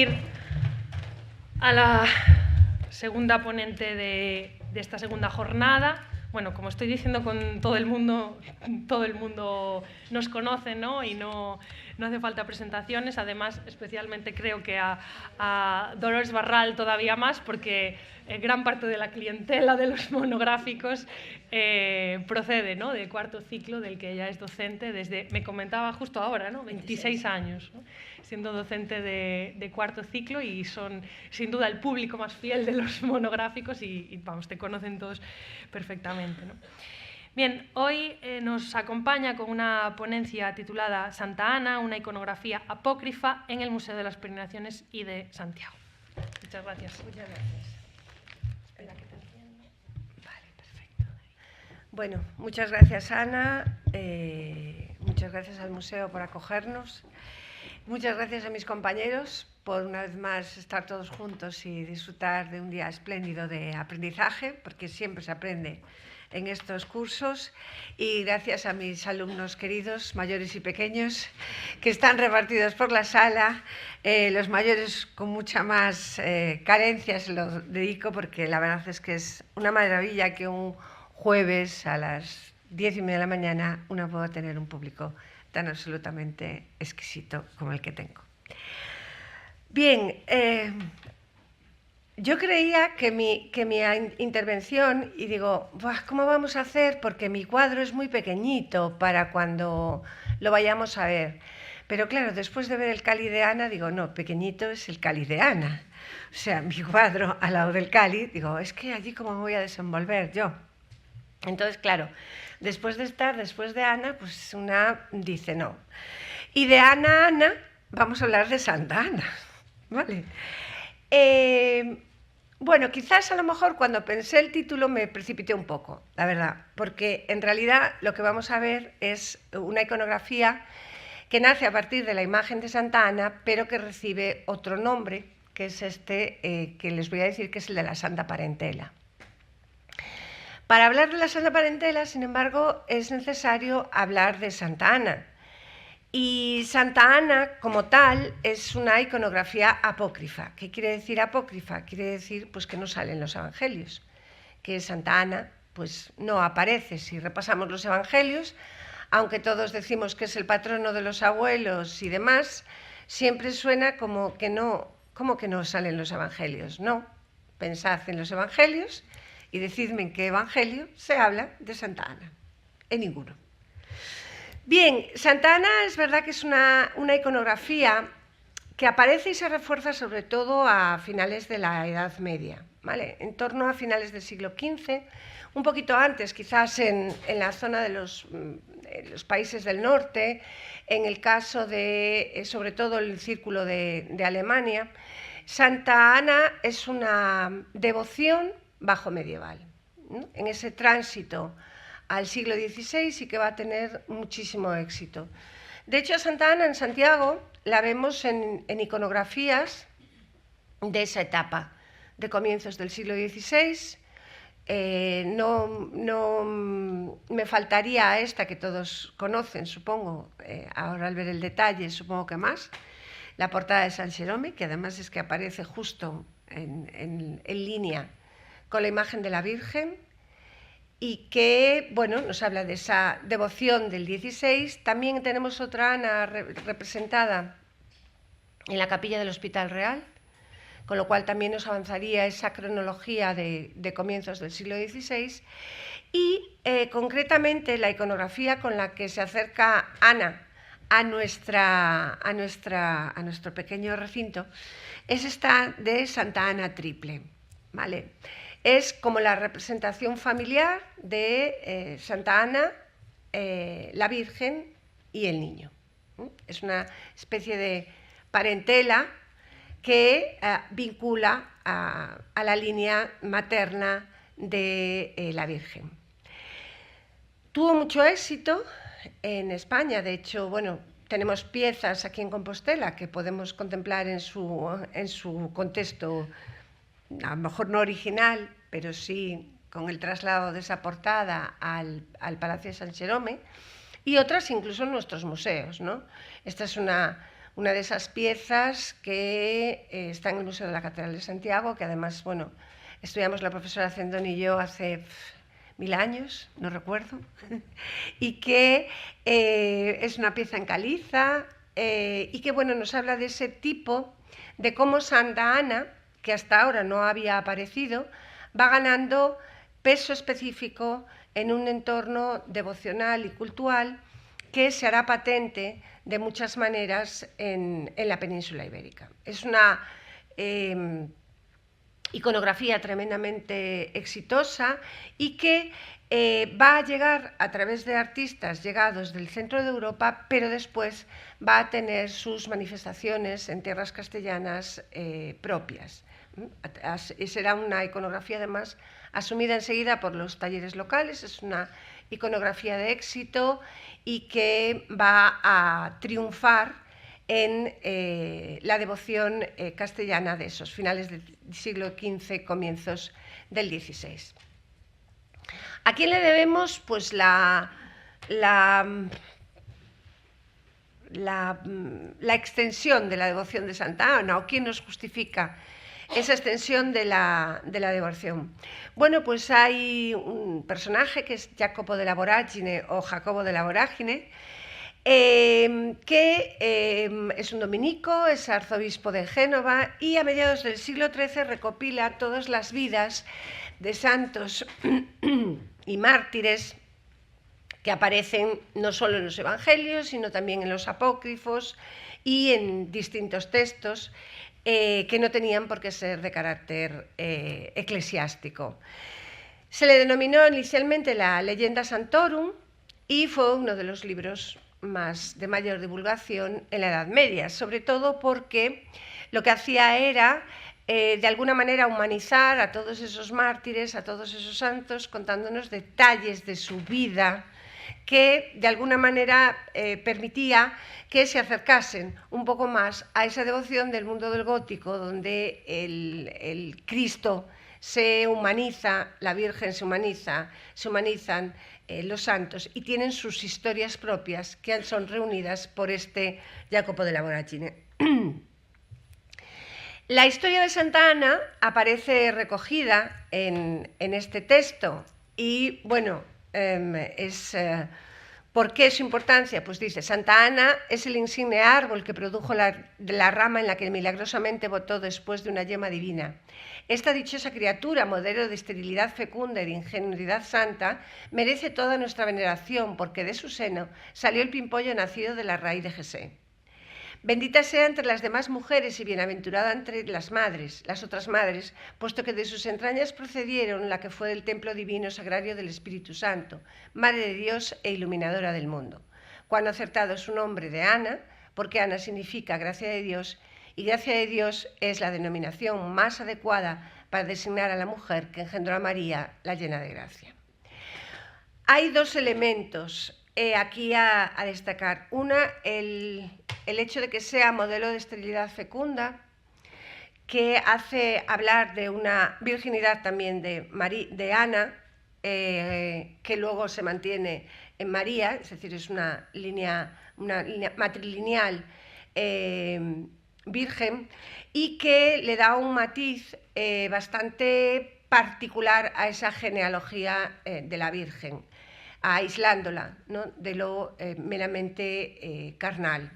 recibir a la segunda ponente de esta segunda jornada. Bueno, como estoy diciendo con todo el mundo nos conoce, ¿no? Y no hace falta presentaciones. Además, especialmente creo que a Dolores Barral todavía más, porque gran parte de la clientela de los monográficos procede, ¿no? Del cuarto ciclo, del que ella es docente desde, me comentaba justo ahora, ¿no? 26 años, ¿no? Siendo docente de cuarto ciclo, y son sin duda el público más fiel de los monográficos y vamos, te conocen todos perfectamente, ¿no? Bien, hoy nos acompaña con una ponencia titulada Santa Ana, una iconografía apócrifa en el Museo de las Peregrinaciones y de Santiago. Muchas gracias. Muchas gracias. Espera que te enciendo. Vale, perfecto. Bueno, muchas gracias, Ana. Muchas gracias al museo por acogernos. Muchas gracias a mis compañeros por una vez más estar todos juntos y disfrutar de un día espléndido de aprendizaje, porque siempre se aprende en estos cursos, y gracias a mis alumnos queridos, mayores y pequeños, que están repartidos por la sala. Los mayores con mucha más carencia se lo dedico, porque la verdad es que es una maravilla que un jueves a las 10:30 de la mañana una pueda tener un público tan absolutamente exquisito como el que tengo. Bien, yo creía que mi intervención, y digo, ¿cómo vamos a hacer? Porque mi cuadro es muy pequeñito para cuando lo vayamos a ver. Pero claro, después de ver el cáliz de Ana, digo, no, pequeñito es el cáliz de Ana. O sea, mi cuadro al lado del cáliz, digo, es que allí cómo me voy a desenvolver yo. Entonces, claro, después de Ana, pues una dice no. Y de Ana a Ana vamos a hablar de Santa Ana, ¿vale? Bueno, quizás a lo mejor cuando pensé el título me precipité un poco, la verdad, porque en realidad lo que vamos a ver es una iconografía que nace a partir de la imagen de Santa Ana, pero que recibe otro nombre, que es este que les voy a decir, que es el de la Santa Parentela. Para hablar de la Santa Parentela, sin embargo, es necesario hablar de Santa Ana. Y Santa Ana, como tal, es una iconografía apócrifa. ¿Qué quiere decir apócrifa? Quiere decir pues, que no sale en los evangelios, que Santa Ana pues, no aparece. Si repasamos los evangelios, aunque todos decimos que es el patrono de los abuelos y demás, siempre suena como que no sale en los evangelios. No, pensad en los evangelios y decidme en qué evangelio se habla de Santa Ana. En ninguno. Bien, Santa Ana es verdad que es una iconografía que aparece y se refuerza sobre todo a finales de la Edad Media, ¿vale? En torno a finales del siglo XV, un poquito antes, quizás en la zona de los países del norte, en el caso de, sobre todo, el círculo de Alemania. Santa Ana es una devoción bajo medieval, ¿no? En ese tránsito al siglo XVI y que va a tener muchísimo éxito. De hecho, a Santa Ana en Santiago la vemos en iconografías de esa etapa, de comienzos del siglo XVI. No me faltaría a esta que todos conocen, supongo, ahora al ver el detalle, supongo que más, la portada de San Jerome, que además es que aparece justo en línea con la imagen de la Virgen, y que, bueno, nos habla de esa devoción del XVI. También tenemos otra Ana representada en la capilla del Hospital Real, con lo cual también nos avanzaría esa cronología de comienzos del siglo XVI. Y concretamente la iconografía con la que se acerca Ana a nuestro pequeño recinto es esta de Santa Ana Triple, ¿vale? Es como la representación familiar de Santa Ana, la Virgen y el niño. Es una especie de parentela que vincula a la línea materna de la Virgen. Tuvo mucho éxito en España. De hecho, bueno, tenemos piezas aquí en Compostela que podemos contemplar en su contexto, a lo mejor no original, pero sí con el traslado de esa portada al Palacio de San Jerome, y otras incluso en nuestros museos, ¿no? Esta es una una de esas piezas que está en el Museo de la Catedral de Santiago, que además, bueno, estudiamos la profesora Cendón y yo hace 1000 años, no recuerdo, y que es una pieza en caliza y que, bueno, nos habla de ese tipo, de cómo Santa Ana, que hasta ahora no había aparecido, va ganando peso específico en un entorno devocional y cultural que se hará patente de muchas maneras en la península ibérica. Es una iconografía tremendamente exitosa y que va a llegar a través de artistas llegados del centro de Europa, pero después va a tener sus manifestaciones en tierras castellanas propias. Será una iconografía además asumida enseguida por los talleres locales, es una iconografía de éxito y que va a triunfar en la devoción castellana de esos finales del siglo XV, comienzos del XVI. ¿A quién le debemos pues, la extensión de la devoción de Santa Ana, o quién nos justifica esa extensión de la devoción? Bueno, pues hay un personaje que es Jacopo della Voragine o Jacobo de la Vorágine, que es un dominico, es arzobispo de Génova y a mediados del siglo XIII recopila todas las vidas de santos y mártires que aparecen no solo en los evangelios, sino también en los apócrifos y en distintos textos que no tenían por qué ser de carácter eclesiástico. Se le denominó inicialmente la Leyenda Santorum y fue uno de los libros de mayor divulgación en la Edad Media, sobre todo porque lo que hacía era, de alguna manera, humanizar a todos esos mártires, a todos esos santos, contándonos detalles de su vida, que de alguna manera permitía que se acercasen un poco más a esa devoción del mundo del gótico, donde el Cristo se humaniza, la Virgen se humaniza, se humanizan los santos y tienen sus historias propias que son reunidas por este Jacopo della Voragine. La historia de Santa Ana aparece recogida en este texto y, bueno, ¿por qué su importancia? Pues dice, Santa Ana es el insigne árbol que produjo la rama en la que milagrosamente botó después de una yema divina. Esta dichosa criatura, modelo de esterilidad fecunda y de ingenuidad santa, merece toda nuestra veneración, porque de su seno salió el pimpollo nacido de la raíz de Jesé. Bendita sea entre las demás mujeres y bienaventurada entre las otras madres, puesto que de sus entrañas procedieron la que fue del templo divino sagrario del Espíritu Santo, Madre de Dios e iluminadora del mundo. Cuán acertado es su nombre de Ana, porque Ana significa gracia de Dios, y gracia de Dios es la denominación más adecuada para designar a la mujer que engendró a María, la llena de gracia. Hay dos elementos aquí a destacar. Una, el hecho de que sea modelo de esterilidad fecunda, que hace hablar de una virginidad también de Ana, que luego se mantiene en María, es decir, es una línea matrilineal virgen, y que le da un matiz bastante particular a esa genealogía de la Virgen, aislándola, ¿no?, de lo meramente carnal.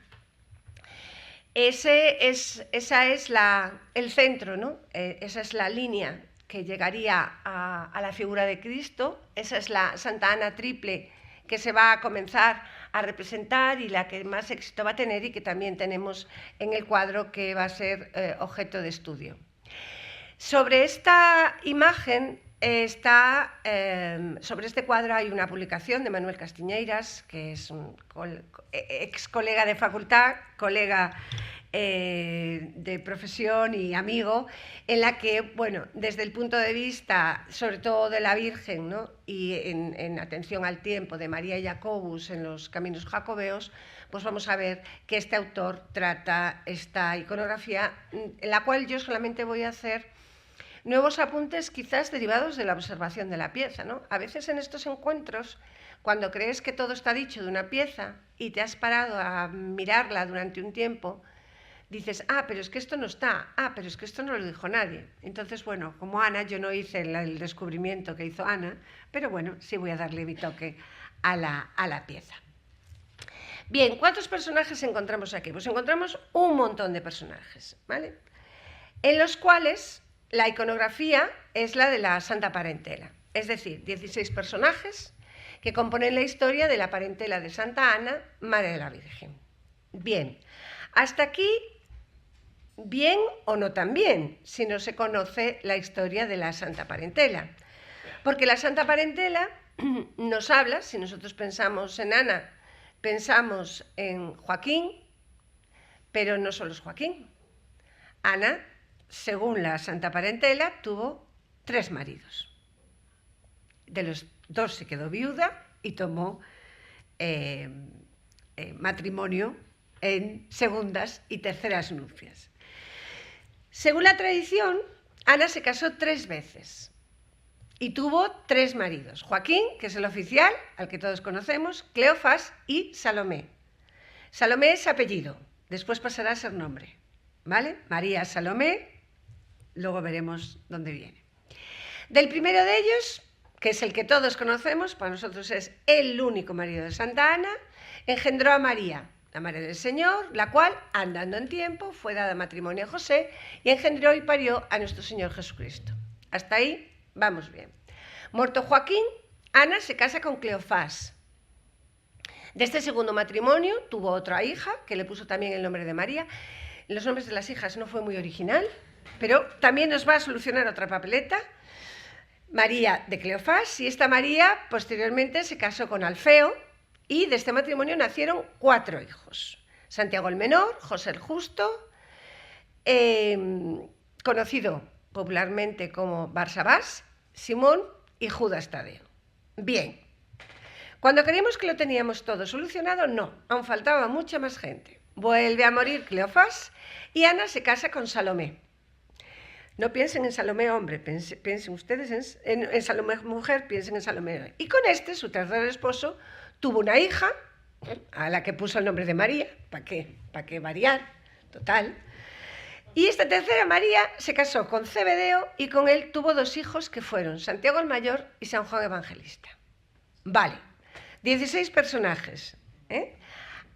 Ese es el centro, ¿no? Esa es la línea que llegaría a la figura de Cristo. Esa es la Santa Ana triple que se va a comenzar a representar y la que más éxito va a tener y que también tenemos en el cuadro que va a ser objeto de estudio. Sobre esta imagen sobre este cuadro hay una publicación de Manuel Castiñeiras, que es un ex colega de facultad, colega de profesión y amigo, en la que, bueno, desde el punto de vista sobre todo de la Virgen, ¿no?, y en atención al tiempo de María Jacobus en los Caminos Jacobeos, pues vamos a ver que este autor trata esta iconografía, en la cual yo solamente voy a hacer nuevos apuntes quizás derivados de la observación de la pieza, ¿no? A veces en estos encuentros, cuando crees que todo está dicho de una pieza y te has parado a mirarla durante un tiempo, dices, pero es que esto no está, pero es que esto no lo dijo nadie. Entonces, bueno, como Ana, yo no hice el descubrimiento que hizo Ana, pero bueno, sí voy a darle mi toque a la pieza. Bien, ¿cuántos personajes encontramos aquí? Pues encontramos un montón de personajes, ¿vale? En los cuales la iconografía es la de la Santa Parentela, es decir, 16 personajes que componen la historia de la parentela de Santa Ana, Madre de la Virgen. Bien, hasta aquí, bien o no tan bien, si no se conoce la historia de la Santa Parentela. Porque la Santa Parentela nos habla, si nosotros pensamos en Ana, pensamos en Joaquín, pero no solo es Joaquín. Ana, según la Santa Parentela, tuvo 3 maridos. De los 2 se quedó viuda y tomó matrimonio en segundas y terceras nupcias. Según la tradición, Ana se casó 3 veces y tuvo 3 maridos. Joaquín, que es el oficial, al que todos conocemos, Cleofás y Salomé. Salomé es apellido, después pasará a ser nombre, ¿vale? María Salomé, luego veremos dónde viene. Del primero de ellos, que es el que todos conocemos, para nosotros es el único marido de Santa Ana, engendró a María, la Madre del Señor, la cual, andando en tiempo, fue dada matrimonio a José y engendró y parió a nuestro Señor Jesucristo. Hasta ahí vamos bien. Muerto Joaquín, Ana se casa con Cleofás. De este segundo matrimonio tuvo otra hija, que le puso también el nombre de María. Los nombres de las hijas no fue muy original, pero también nos va a solucionar otra papeleta. María de Cleofás, y esta María posteriormente se casó con Alfeo, y de este matrimonio nacieron 4 hijos. Santiago el Menor, José el Justo, conocido popularmente como Barsabás, Simón y Judas Tadeo. Bien, cuando creímos que lo teníamos todo solucionado, no, aún faltaba mucha más gente. Vuelve a morir Cleofás y Ana se casa con Salomé. No piensen en Salomé hombre, piensen ustedes en Salomé mujer, piensen en Salomé. Y con este, su tercer esposo, tuvo una hija, a la que puso el nombre de María, ¿para qué variar? Total. Y esta tercera María se casó con Zebedeo y con él tuvo 2 hijos que fueron Santiago el Mayor y San Juan Evangelista. Vale, 16 personajes.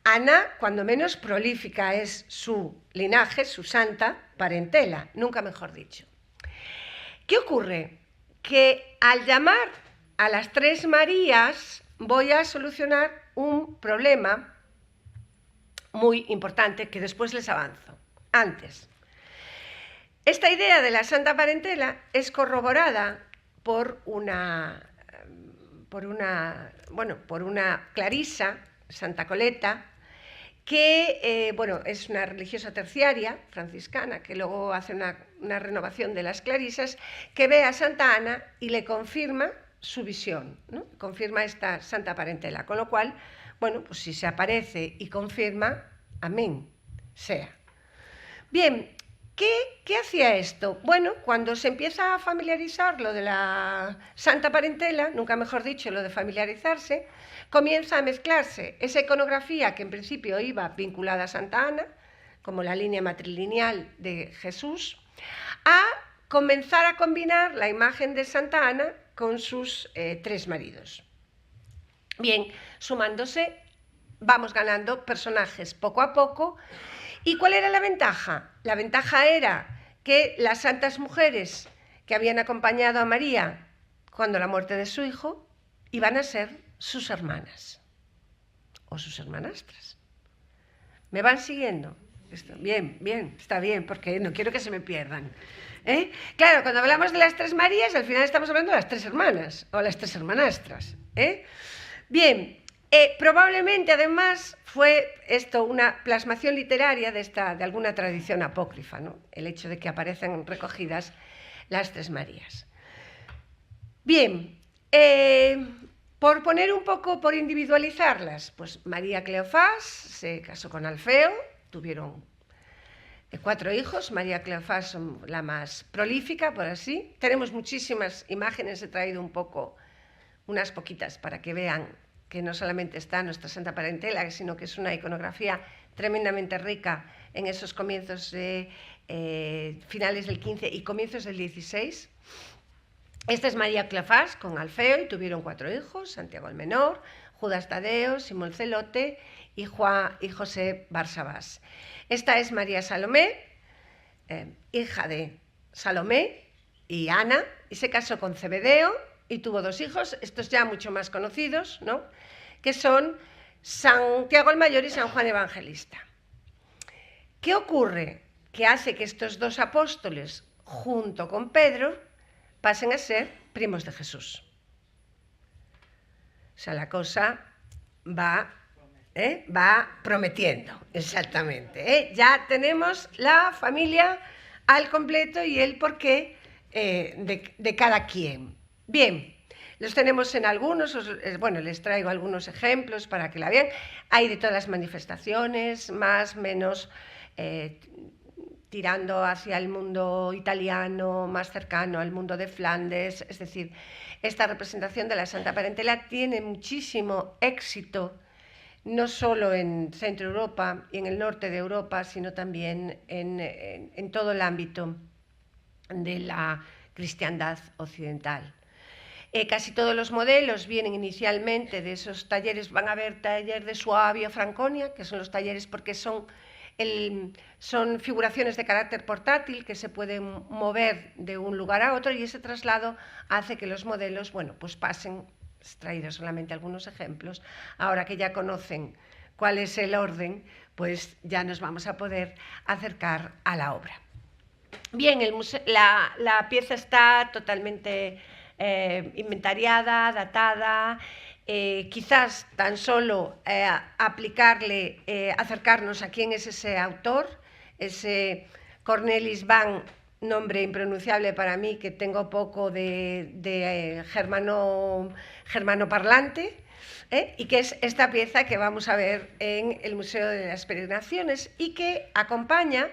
Ana, cuando menos prolífica es su linaje, su santa parentela, nunca mejor dicho. ¿Qué ocurre? Que al llamar a las 3 Marías voy a solucionar un problema muy importante que después les avanzo. Antes, esta idea de la santa parentela es corroborada por una clarisa, Santa Coleta, que es una religiosa terciaria franciscana que luego hace una renovación de las clarisas, que ve a Santa Ana y le confirma su visión, ¿no? Confirma esta santa parentela, con lo cual, pues si se aparece y confirma, amén, sea. Bien, ¿qué hacía esto? Bueno, cuando se empieza a familiarizar lo de la santa parentela, nunca mejor dicho, lo de familiarizarse, comienza a mezclarse esa iconografía que en principio iba vinculada a Santa Ana, como la línea matrilineal de Jesús, a comenzar a combinar la imagen de Santa Ana con sus 3 maridos. Bien, sumándose, vamos ganando personajes poco a poco. ¿Y cuál era la ventaja? La ventaja era que las santas mujeres que habían acompañado a María cuando la muerte de su hijo iban a ser sus hermanas o sus hermanastras. ¿Me van siguiendo? Bien, está bien, porque no quiero que se me pierdan. Claro, cuando hablamos de las 3 Marías, al final estamos hablando de las 3 hermanas o las 3 hermanastras. Bien, probablemente además fue esto una plasmación literaria de alguna tradición apócrifa, ¿no? El hecho de que aparecen recogidas las 3 Marías. Bien, por poner un poco, por individualizarlas, pues María Cleofás se casó con Alfeo, tuvieron 4 hijos, María Cleofás la más prolífica, por así. Tenemos muchísimas imágenes, he traído unas poquitas para que vean que no solamente está nuestra santa parentela, sino que es una iconografía tremendamente rica en esos comienzos de finales del 15 y comienzos del 16. Esta es María Cleofás con Alfeo y tuvieron 4 hijos, Santiago el Menor, Judas Tadeo, Simón Celote y José Barsabás. Esta es María Salomé, hija de Salomé y Ana, y se casó con Zebedeo y tuvo 2 hijos, estos ya mucho más conocidos, ¿no?, que son Santiago el Mayor y San Juan Evangelista. ¿Qué ocurre? Que hace que estos 2 apóstoles, junto con Pedro, pasen a ser primos de Jesús. O sea, la cosa va prometiendo, exactamente. Ya tenemos la familia al completo y el porqué de cada quien. Bien, los tenemos en algunos, bueno, les traigo algunos ejemplos para que la vean. Hay de todas las manifestaciones, más, menos, tirando hacia el mundo italiano, más cercano al mundo de Flandes. Es decir, esta representación de la Santa Parentela tiene muchísimo éxito, no solo en Centro Europa y en el norte de Europa, sino también en todo el ámbito de la cristiandad occidental. Casi todos los modelos vienen inicialmente de esos talleres. Van a haber taller de Suabia, Franconia, que son los talleres porque son figuraciones de carácter portátil que se pueden mover de un lugar a otro, y ese traslado hace que los modelos, bueno, pues pasen, traído solamente algunos ejemplos. Ahora que ya conocen cuál es el orden, pues ya nos vamos a poder acercar a la obra. Bien, la pieza está totalmente inventariada, datada. Quizás tan solo acercarnos a quién es ese autor, ese Cornelis van, nombre impronunciable para mí, que tengo poco de germano parlante, y que es esta pieza que vamos a ver en el Museo de las Peregrinaciones y que acompaña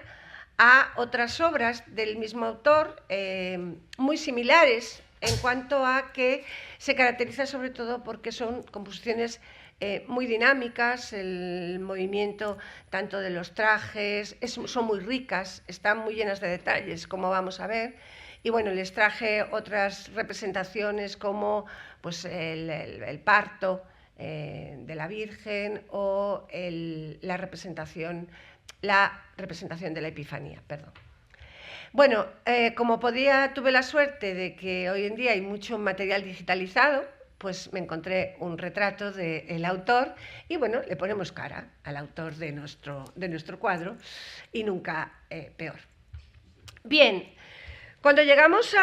a otras obras del mismo autor muy similares, en cuanto a que se caracteriza sobre todo porque son composiciones muy dinámicas, el movimiento tanto de los trajes, son muy ricas, están muy llenas de detalles, como vamos a ver. Y bueno, les traje otras representaciones como pues, el parto de la Virgen o la representación de la Epifanía, perdón. Bueno, como tuve la suerte de que hoy en día hay mucho material digitalizado, pues me encontré un retrato del autor y bueno, le ponemos cara al autor de nuestro cuadro y nunca peor. Bien, cuando llegamos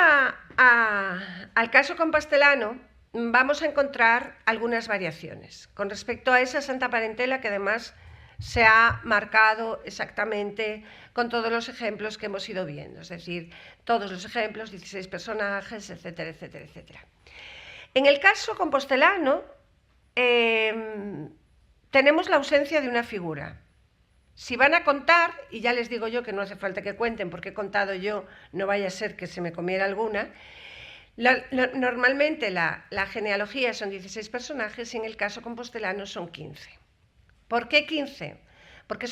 al caso compostelano, vamos a encontrar algunas variaciones con respecto a esa Santa Parentela que además se ha marcado exactamente con todos los ejemplos que hemos ido viendo, es decir, todos los ejemplos, 16 personajes, etcétera, etcétera, etcétera. En el caso compostelano tenemos la ausencia de una figura. Si van a contar, y ya les digo yo que no hace falta que cuenten porque he contado yo, no vaya a ser que se me comiera alguna, normalmente la genealogía son 16 personajes y en el caso compostelano son 15. ¿Por qué 15? Porque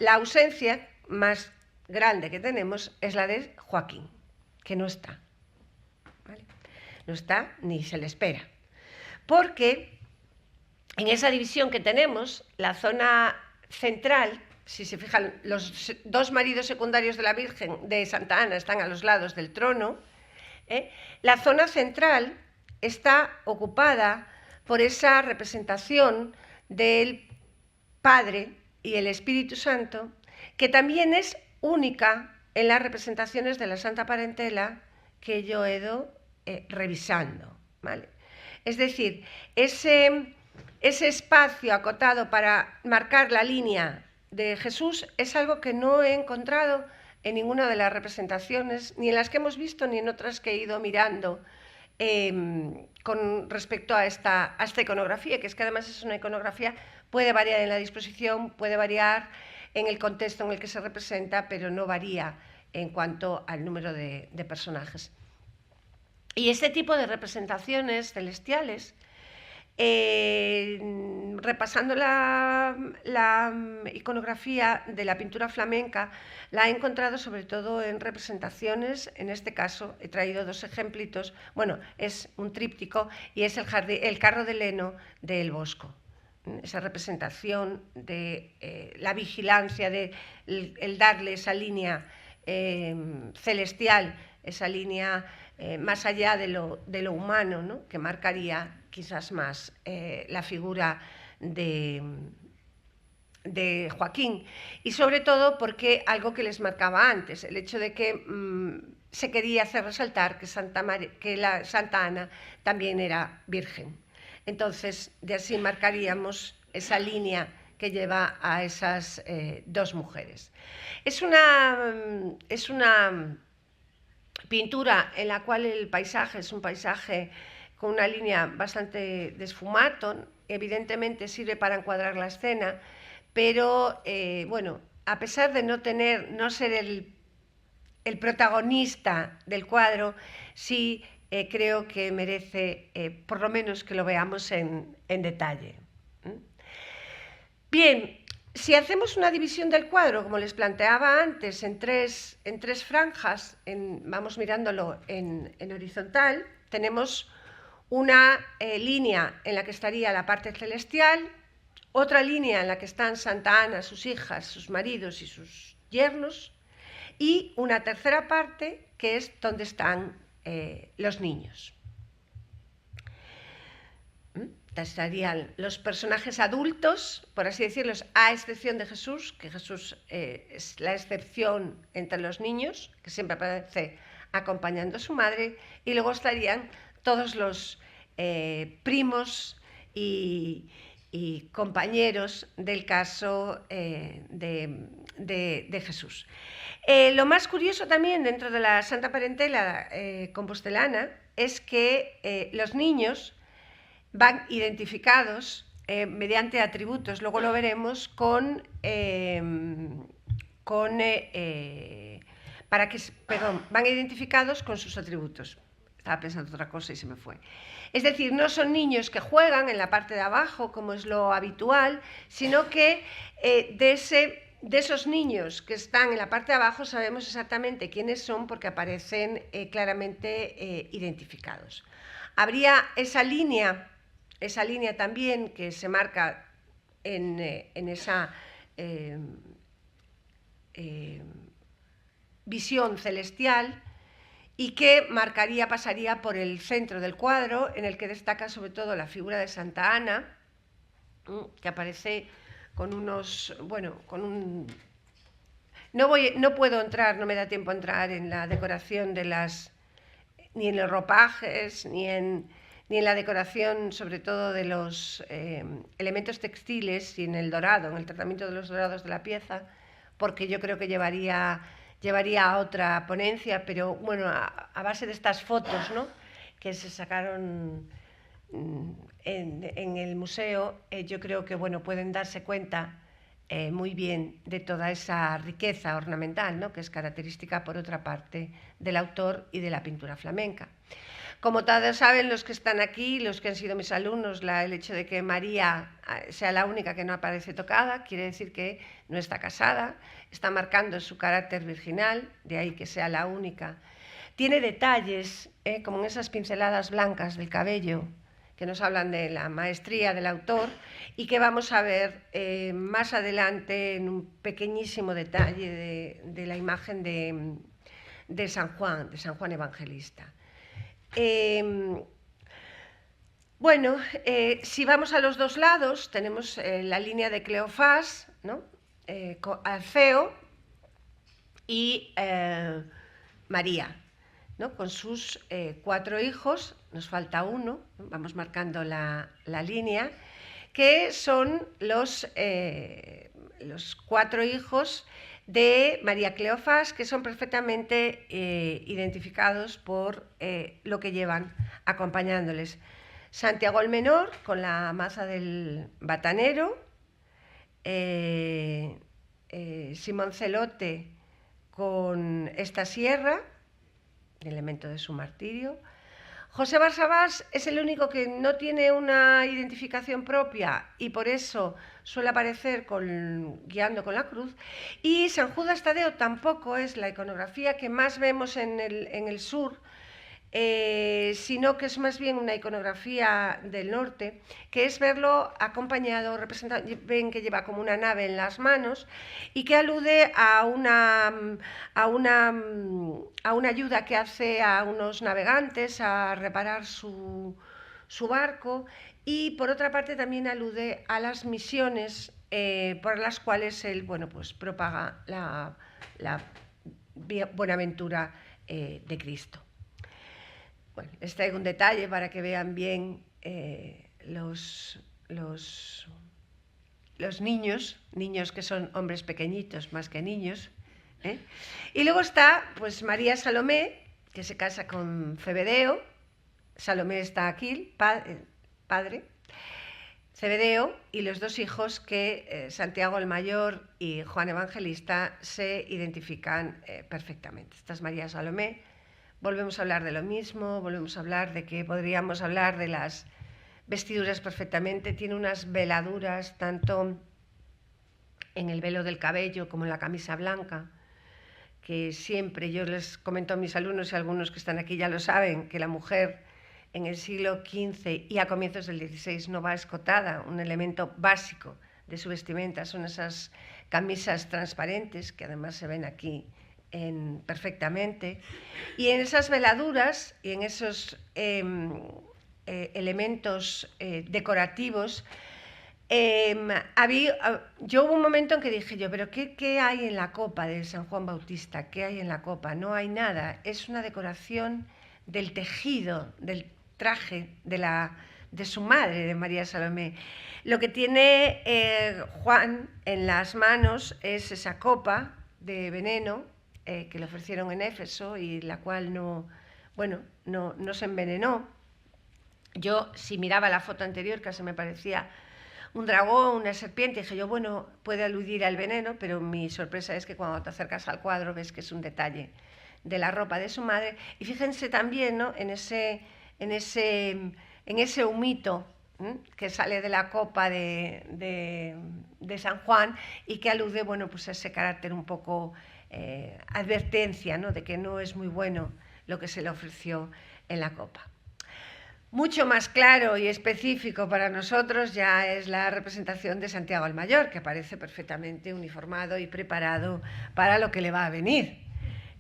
la ausencia más grande que tenemos es la de Joaquín, que no está. ¿Vale? No está ni se le espera. Porque en esa división que tenemos, la zona central, si se fijan, los 2 maridos secundarios de la Virgen de Santa Ana están a los lados del trono, la zona central está ocupada por esa representación del Padre y el Espíritu Santo, que también es única en las representaciones de la Santa Parentela que yo he ido revisando, ¿vale? Es decir, ese espacio acotado para marcar la línea de Jesús es algo que no he encontrado en ninguna de las representaciones, ni en las que hemos visto, ni en otras que he ido mirando con respecto a esta iconografía, que es que además es una iconografía, puede variar en la disposición, puede variar en el contexto en el que se representa, pero no varía en cuanto al número de personajes. Y este tipo de representaciones celestiales Repasando la iconografía de la pintura flamenca, la he encontrado sobre todo en representaciones. En este caso he traído dos ejemplitos. Bueno, es un tríptico y es el carro de Leno de El Bosco. Esa representación de la vigilancia, de el darle esa línea celestial, esa línea más allá de lo humano, ¿no? Que marcaría quizás más la figura de Joaquín, y sobre todo porque algo que les marcaba antes, el hecho de que se quería hacer resaltar que la Santa Ana también era virgen. Entonces, de así marcaríamos esa línea que lleva a esas dos mujeres. Es una pintura en la cual el paisaje es un paisaje con una línea bastante desfumado. Evidentemente sirve para encuadrar la escena, pero bueno, a pesar de no ser el protagonista del cuadro, sí creo que merece por lo menos que lo veamos en detalle. Bien, si hacemos una división del cuadro, como les planteaba antes, en tres franjas, vamos mirándolo en horizontal, tenemos una línea en la que estaría la parte celestial, otra línea en la que están Santa Ana, sus hijas, sus maridos y sus yernos, y una tercera parte que es donde están los niños. Estarían los personajes adultos, por así decirlos, a excepción de Jesús, que Jesús es la excepción entre los niños, que siempre aparece acompañando a su madre, y luego estarían todos los primos y compañeros del caso de Jesús. Lo más curioso también dentro de la Santa Parentela compostelana es que los niños van identificados mediante atributos, luego lo veremos, van identificados con sus atributos. Estaba pensando otra cosa y se me fue. Es decir, no son niños que juegan en la parte de abajo, como es lo habitual, sino que de esos niños que están en la parte de abajo sabemos exactamente quiénes son porque aparecen claramente identificados. Habría esa línea también que se marca en esa visión celestial y que pasaría por el centro del cuadro, en el que destaca sobre todo la figura de Santa Ana, que aparece con unos, bueno, con un... No puedo entrar, no me da tiempo a entrar en la decoración ni en los ropajes, ni en la decoración, sobre todo de los elementos textiles y en el dorado, en el tratamiento de los dorados de la pieza, porque yo creo que llevaría a otra ponencia, pero bueno, a base de estas fotos, ¿no?, que se sacaron en el museo, yo creo que bueno, pueden darse cuenta muy bien de toda esa riqueza ornamental, ¿no?, que es característica, por otra parte, del autor y de la pintura flamenca. Como todos saben, los que están aquí, los que han sido mis alumnos, el hecho de que María sea la única que no aparece tocada, quiere decir que no está casada, está marcando su carácter virginal, de ahí que sea la única. Tiene detalles, como en esas pinceladas blancas del cabello, que nos hablan de la maestría del autor y que vamos a ver más adelante en un pequeñísimo detalle de la imagen de San Juan Evangelista. Bueno, si vamos a los dos lados, tenemos la línea de Cleofás, ¿no?, Alfeo y María, ¿no?, con sus 4 hijos, nos falta uno, ¿no?, vamos marcando la línea, que son los 4 hijos de María Cleofás, que son perfectamente identificados por lo que llevan acompañándoles. Santiago el Menor, con la maza del batanero, Simón Celote con esta sierra, elemento de su martirio, José Barsabás es el único que no tiene una identificación propia y por eso suele aparecer guiando con la cruz. Y San Judas Tadeo tampoco es la iconografía que más vemos en el sur, sino que es más bien una iconografía del norte, que es verlo acompañado, representado, ven que lleva como una nave en las manos y que alude a una ayuda que hace a unos navegantes a reparar su barco, y por otra parte también alude a las misiones por las cuales él, bueno, pues propaga la buenaventura de Cristo. Bueno, les traigo un detalle para que vean bien los niños que son hombres pequeñitos más que niños. Y luego está pues María Salomé, que se casa con Zebedeo. Salomé está aquí, padre, Zebedeo, y los dos hijos que Santiago el Mayor y Juan Evangelista se identifican perfectamente. Esta es María Salomé. Volvemos a hablar de lo mismo, volvemos a hablar de que podríamos hablar de las vestiduras perfectamente. Tiene unas veladuras tanto en el velo del cabello como en la camisa blanca, que siempre yo les comento a mis alumnos, y algunos que están aquí ya lo saben, que la mujer en el siglo XV y a comienzos del XVI no va escotada. Un elemento básico de su vestimenta son esas camisas transparentes que además se ven aquí perfectamente, y en esas veladuras y en esos elementos decorativos yo hubo un momento en que dije yo, pero ¿qué hay en la copa de San Juan Bautista? ¿Qué hay en la copa? No hay nada, es una decoración del tejido, del traje de su madre, de María Salomé. Lo que tiene Juan en las manos es esa copa de veneno que le ofrecieron en Éfeso y la cual no se envenenó. Yo, si miraba la foto anterior, casi me parecía un dragón, una serpiente, dije yo, bueno, puede aludir al veneno, pero mi sorpresa es que cuando te acercas al cuadro ves que es un detalle de la ropa de su madre. Y fíjense también, ¿no?, en ese humito que sale de la copa de San Juan y que alude, bueno, pues a ese carácter un poco advertencia, ¿no?, de que no es muy bueno lo que se le ofreció en la copa. Mucho más claro y específico para nosotros ya es la representación de Santiago el Mayor, que aparece perfectamente uniformado y preparado para lo que le va a venir,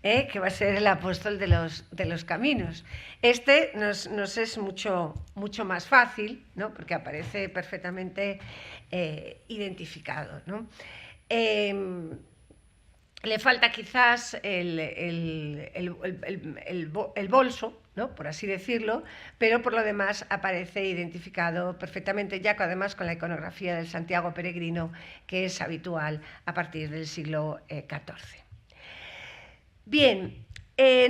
que va a ser el apóstol de los caminos. Este nos es mucho más fácil, ¿no?, porque aparece perfectamente identificado, ¿no? Le falta quizás el bolso, ¿no?, por así decirlo, pero por lo demás aparece identificado perfectamente, ya que además con la iconografía del Santiago peregrino, que es habitual a partir del siglo XIV. Bien,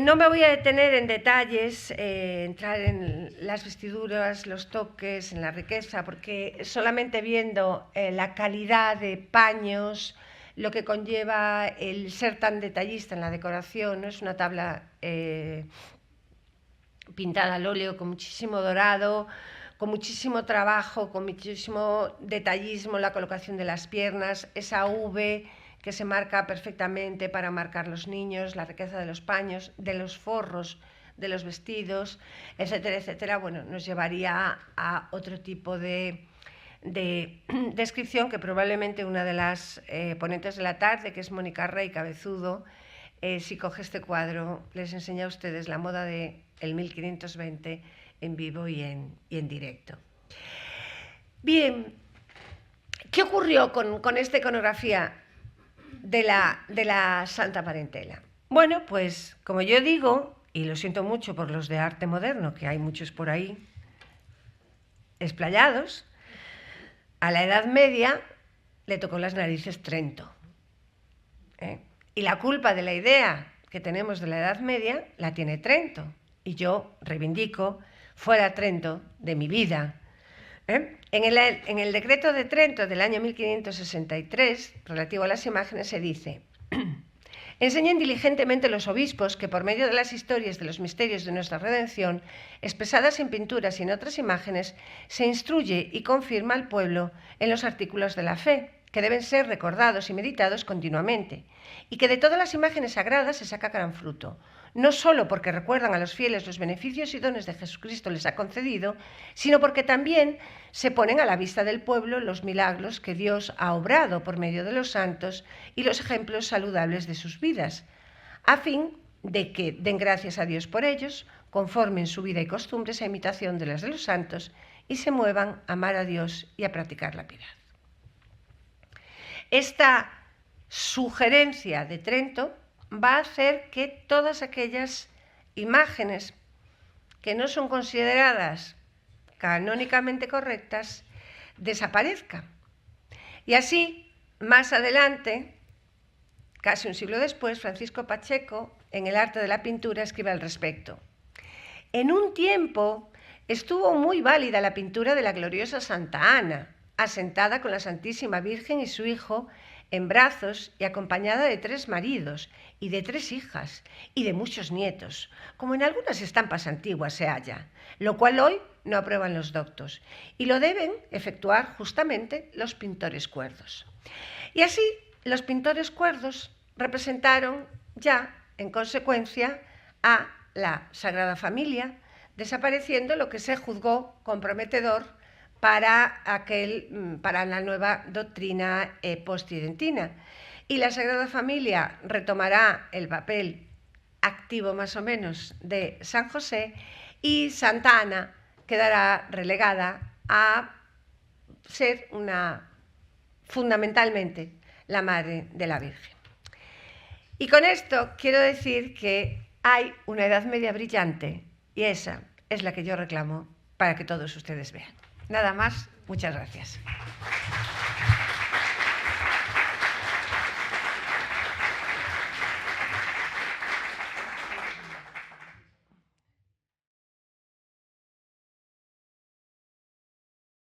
no me voy a detener en detalles, entrar en las vestiduras, los toques, en la riqueza, porque solamente viendo la calidad de paños, lo que conlleva el ser tan detallista en la decoración, ¿no? Es una tabla pintada al óleo con muchísimo dorado, con muchísimo trabajo, con muchísimo detallismo, la colocación de las piernas, esa V que se marca perfectamente para marcar los niños, la riqueza de los paños, de los forros, de los vestidos, etcétera, etcétera. Bueno, nos llevaría a otro tipo de descripción que probablemente una de las ponentes de la tarde, que es Mónica Rey Cabezudo, si coge este cuadro, les enseña a ustedes la moda del 1520 en vivo y en directo. Bien, ¿qué ocurrió con esta iconografía de la Santa Parentela? Bueno, pues como yo digo, y lo siento mucho por los de arte moderno, que hay muchos por ahí explayados, a la Edad Media le tocó las narices Trento. Y la culpa de la idea que tenemos de la Edad Media la tiene Trento. Y yo reivindico fuera Trento de mi vida. En el decreto de Trento del año 1563, relativo a las imágenes, se dice: Enseñen diligentemente los obispos que por medio de las historias de los misterios de nuestra redención, expresadas en pinturas y en otras imágenes, se instruye y confirma al pueblo en los artículos de la fe, que deben ser recordados y meditados continuamente, y que de todas las imágenes sagradas se saca gran fruto, no solo porque recuerdan a los fieles los beneficios y dones de Jesucristo les ha concedido, sino porque también se ponen a la vista del pueblo los milagros que Dios ha obrado por medio de los santos y los ejemplos saludables de sus vidas, a fin de que den gracias a Dios por ellos, conformen su vida y costumbres a imitación de las de los santos y se muevan a amar a Dios y a practicar la piedad. Esta sugerencia de Trento va a hacer que todas aquellas imágenes que no son consideradas canónicamente correctas desaparezcan. Y así, más adelante, casi un siglo después, Francisco Pacheco, en El arte de la pintura, escribe al respecto. En un tiempo estuvo muy válida la pintura de la gloriosa Santa Ana, asentada con la Santísima Virgen y su Hijo en brazos y acompañada de 3 maridos y de 3 hijas y de muchos nietos, como en algunas estampas antiguas se halla, lo cual hoy no aprueban los doctos, y lo deben efectuar justamente los pintores cuerdos. Y así, los pintores cuerdos representaron ya, en consecuencia, a la Sagrada Familia, desapareciendo lo que se juzgó comprometedor para la nueva doctrina post-tridentina. Y la Sagrada Familia retomará el papel activo más o menos de San José y Santa Ana quedará relegada a ser fundamentalmente la Madre de la Virgen. Y con esto quiero decir que hay una Edad Media brillante y esa es la que yo reclamo para que todos ustedes vean. Nada más, muchas gracias.